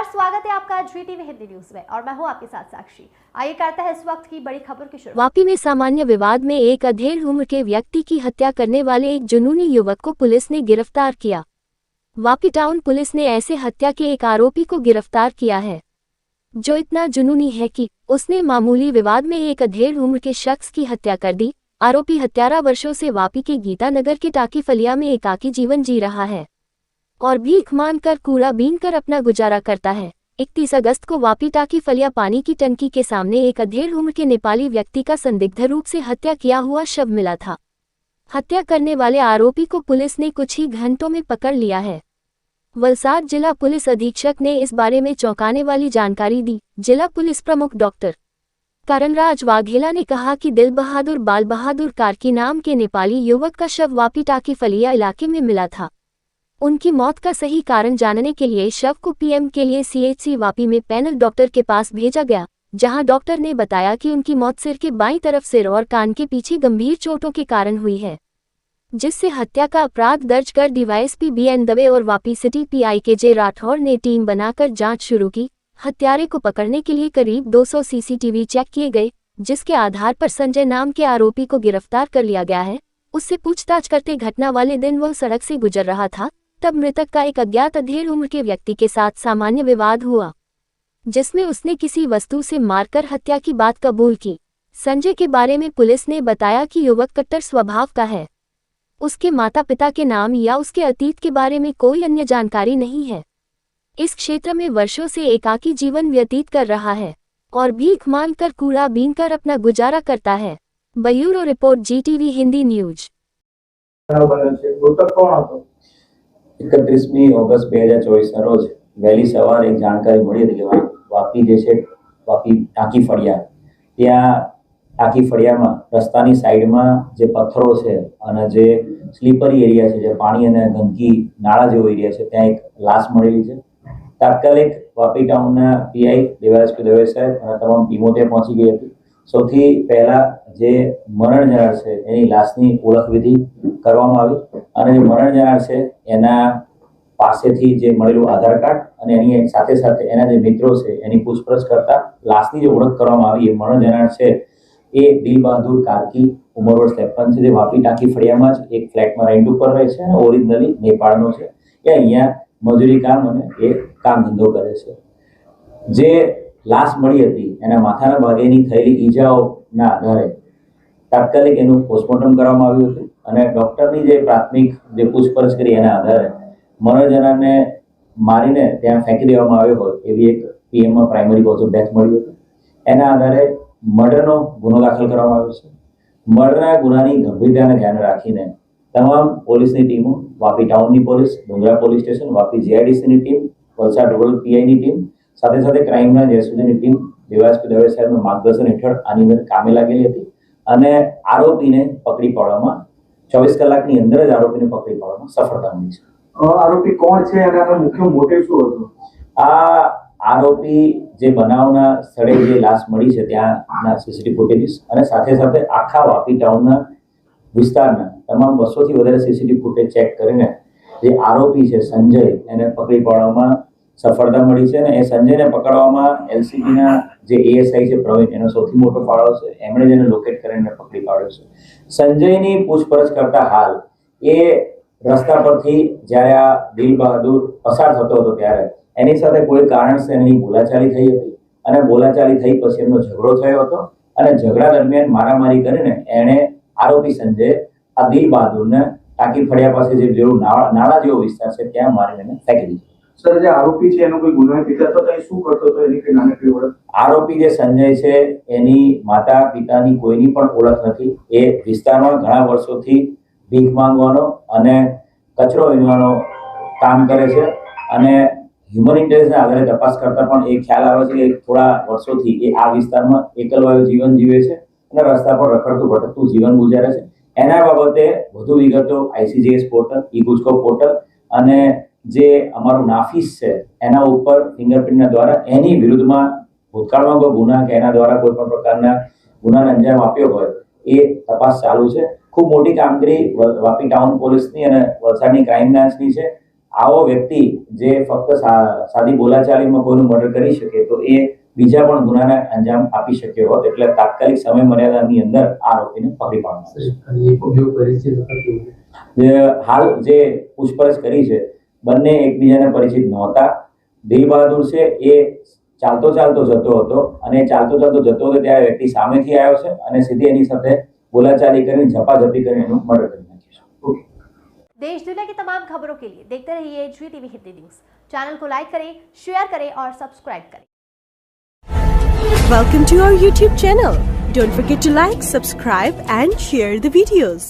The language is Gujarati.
स्वागत है आपका GTV हिंदी न्यूज में और मैं हूं आपके साथ साक्षी। आइए करते हैं इस वक्त की बड़ी खबर की शुरुआत। वापी में सामान्य विवाद में एक अधेड़ उम्र के व्यक्ति की हत्या करने वाले एक जुनूनी युवक को पुलिस ने गिरफ्तार किया। वापी टाउन पुलिस ने ऐसे हत्या के एक आरोपी को गिरफ्तार किया है जो इतना जुनूनी है कि उसने मामूली विवाद में एक अधेड़ उम्र के शख्स की हत्या कर दी। आरोपी हत्यारा वर्षों से वापी के गीता नगर के टाकी फलिया में एकाकी जीवन जी रहा है और भीख मांगकर कूड़ा बीनकर अपना गुजारा करता है। 31 अगस्त को वापी टाकी फलिया पानी की टंकी के सामने एक अधेड़ उम्र के नेपाली व्यक्ति का संदिग्ध रूप से हत्या किया हुआ शव मिला था। हत्या करने वाले आरोपी को पुलिस ने कुछ ही घंटों में पकड़ लिया है। वलसाड जिला पुलिस अधीक्षक ने इस बारे में चौंकाने वाली जानकारी दी। जिला पुलिस प्रमुख डॉक्टर करणराज वाघेला ने कहा कि दिल बहादुर बाल बहादुर कार्की नाम के नेपाली युवक का शव वापी टाकी फलिया इलाके में मिला था। उनकी मौत का सही कारण जानने के लिए शव को पीएम के लिए CHC वापी में पैनल डॉक्टर के पास भेजा गया, जहां डॉक्टर ने बताया कि उनकी मौत सिर के बाईं तरफ सिर और कान के पीछे गंभीर चोटों के कारण हुई है, जिससे हत्या का अपराध दर्ज कर DYSP BN दवे और Vapi city PI KJ Rathore ने टीम बनाकर जांच शुरू की। हत्यारे को पकड़ने के लिए करीब 200 CCTV चेक किए गए, जिसके आधार पर संजय नाम के आरोपी को गिरफ्तार कर लिया गया है। उससे पूछताछ करते घटना वाले दिन वह सड़क से गुजर रहा था, तब मृतक का एक अज्ञात अधेड़ उम्र के व्यक्ति के साथ सामान्य विवाद हुआ, जिसमें उसने किसी वस्तु से मारकर हत्या की बात कबूल की। संजय के बारे में पुलिस ने बताया कि युवक कट्टर स्वभाव का है। उसके माता पिता के नाम या उसके अतीत के बारे में कोई अन्य जानकारी नहीं है। इस क्षेत्र में वर्षों से एकाकी जीवन व्यतीत कर रहा है और भीख मांगकर कूड़ा बीनकर अपना गुजारा करता है। Bureau report GTV Hindi news. 31 August 2024 રોજ વહેલી સવારે એક જાણકારી મળી હતી કે વાપી જે છે વાપી ટાંકી ફળિયા ત્યાં ટાંકી ફળિયામાં રસ્તાની સાઈડમાં જે પથ્થરો છે અને જે સ્લીપરી એરિયા છે જે પાણી અને ગંદકી નાળા જેવો એરિયા છે ત્યાં એક લાશ મળેલી છે। તાત્કાલિક વાપી ટાઉનના PI DYSP દવે સાહેબ અને તમામ ટીમો ત્યાં પહોંચી ગઈ હતી। સૌથી પહેલા જે મરણ જનાર છે એની લાશની ઓળખ વિધિ કરવામાં આવી અને જે મરણ જનાર છે એના પાસેથી જે મળેલું આધાર કાર્ડ અને એની સાથે સાથે એના જે મિત્રો છે એની પૂછપરછ કરતા લાશની જે ઓળખ કરવામાં આવી એ મરણ જનાર છે એ દિલ બહાદુર કાર્કી ઉંમર વર્ષ 53 છે, જે વાપી ટાંકી ફળિયામાં જ એક ફ્લેટમાં રેન્ટ ઉપર રહે છે અને ઓરિજિનલી નેપાળનો છે। એ અહીંયા મજૂરી કામ અને એ કામ ધંધો કરે છે। જે લાશ મળી હતી એના માથાના ભાગેની થયેલી ઈજાઓના આધારે તાત્કાલિક એનું પોસ્ટમોર્ટમ કરવામાં આવ્યું હતું અને ડોક્ટરની જે પ્રાથમિક જે પૂછપરછ કરી એના આધારે મરણ જનારને મારીને ત્યાં ફેંકી દેવામાં આવ્યો હોય એવી એક PM primary cause of death મળી હતી। એના આધારે મર્ડરનો ગુનો દાખલ કરવામાં આવ્યો છે। મર્ડરના ગુનાની ગંભીરતાને ધ્યાને રાખીને તમામ પોલીસની ટીમો, વાપી ટાઉનની police, Dungra police station, Vapi GIDCની ટીમ, વલસાડ રૂરલ PIની ટીમ, સાથે સાથે ક્રાઇમના JSPની ટીમ DYSP દવે સાહેબના માર્ગદર્શન હેઠળ આની અંદર કામે લાગેલી હતી અને આરોપીને પકડી પાડવામાં 24 કલાકની અંદર જ આરોપીને પકડી પાડવામાં સફળતા મળી છે। આરોપી કોણ છે અને આનો મુખ્ય મોટિવ શું હતો? આ આરોપી જે બનાવના સ્થળે જે લાશ મળી છે ત્યાંના CCTV ફૂટેજીસ અને સાથે સાથે આખા વાપી ટાઉનના વિસ્તારના તમામ 200 થી વધારે CCTV ફૂટેજ ચેક કરીને જે આરોપી છે સંજય એને પકડી પાડવામાં સફળતા મળી છે અને એ સંજયને પકડવામાં LCBના જે ASI છે પ્રવીણ એનો સૌથી મોટો ફાળો છે। એમણે જેને લોકેટ કરીને પકડી પાડ્યો છે। સંજયની પૂછપરછ કરતા હાલ એ રસ્તા પરથી જ્યારે આ દિલ બહાદુર પસાર થતો હતો ત્યારે એની સાથે કોઈ કારણસર એની બોલાચાલી થઈ હતી અને બોલાચાલી થઈ પછી એમનો ઝઘડો થયો હતો અને ઝઘડા દરમિયાન મારામારી કરીને એણે આરોપી સંજય આ દિલ બહાદુરને ટાંકી ફળિયા પાસે જે જેવું નાળા જેવો વિસ્તાર છે ત્યાં મારીને એને ફેંકી દીધો। સર, જે આરોપી છે એનો કોઈ ગુનાહિત ઇતિહાસ હતો, એ શું કરતો હતો, એની કઈ નાનકડી ઓળખ? આરોપી જે સંજય છે એની માતા પિતાની કોઈની પણ ઓળખ નથી। એ વિસ્તારમાં ઘણા વર્ષોથી ભીખ માંગવાનો અને કચરો વીણવાનો કામ કરે છે અને હ્યુમન ઇન્ટેલિજન્સના આધારે તપાસ કરતા પણ એ ખ્યાલ આવે છે કે થોડા વર્ષોથી એ આ વિસ્તારમાં એકલવાયું જીવન જીવે છે અને રસ્તા પર રખડતું ભટકતું જીવન ગુજારે છે। એના બાબતે વધુ વિગતો ICJS પોર્ટલ, ઈ-ગુજકો પોર્ટલ અને જે અમારું નાફીસ છે એના ઉપર ફિંગરપ્રિન્ટના દ્વારા એની વિરુદ્ધમાં ભૂતકાળમાં કોઈ ગુના કે એના દ્વારા કોઈ પણ પ્રકારના ગુનાને અંજામ આપ્યો હોય એ તપાસ ચાલુ છે। ખૂબ મોટી કામગીરી વાપી ટાઉન પોલીસની અને વલસાડની ક્રાઇમ બ્રાન્ચની છે। આવો વ્યક્તિ જે ફક્ત સાદી બોલાચાલીમાં કોઈનું મર્ડર કરી શકે તો એ બીજા પણ ગુનાને અંજામ આપી શક્યો હોત, એટલે તાત્કાલિક સમય મર્યાદાની અંદર આરોપીને પકડી પાડવામાં હાલ જે પૂછપરછ કરી છે બંને એકબીજાને પરિચિત નહોતા. દિલ બહાદુર છે એ ચાલતો જતો હતો અને ચાલતો જતો હતો ત્યારે વ્યક્તિ સામેથી આવ્યો છે અને સીધી એની સાથે बोलाचाली કરીને ઝપાઝપી કરીને એનું મર્ડર કરી નાખ્યું છે। देश दुनिया की तमाम खबरों के लिए देखते रहिए GTV हिंदी न्यूज। चैनल को लाइक करें, शेयर करें और सब्सक्राइब करें। Welcome to our YouTube channel. Don't forget to like, subscribe and share the videos.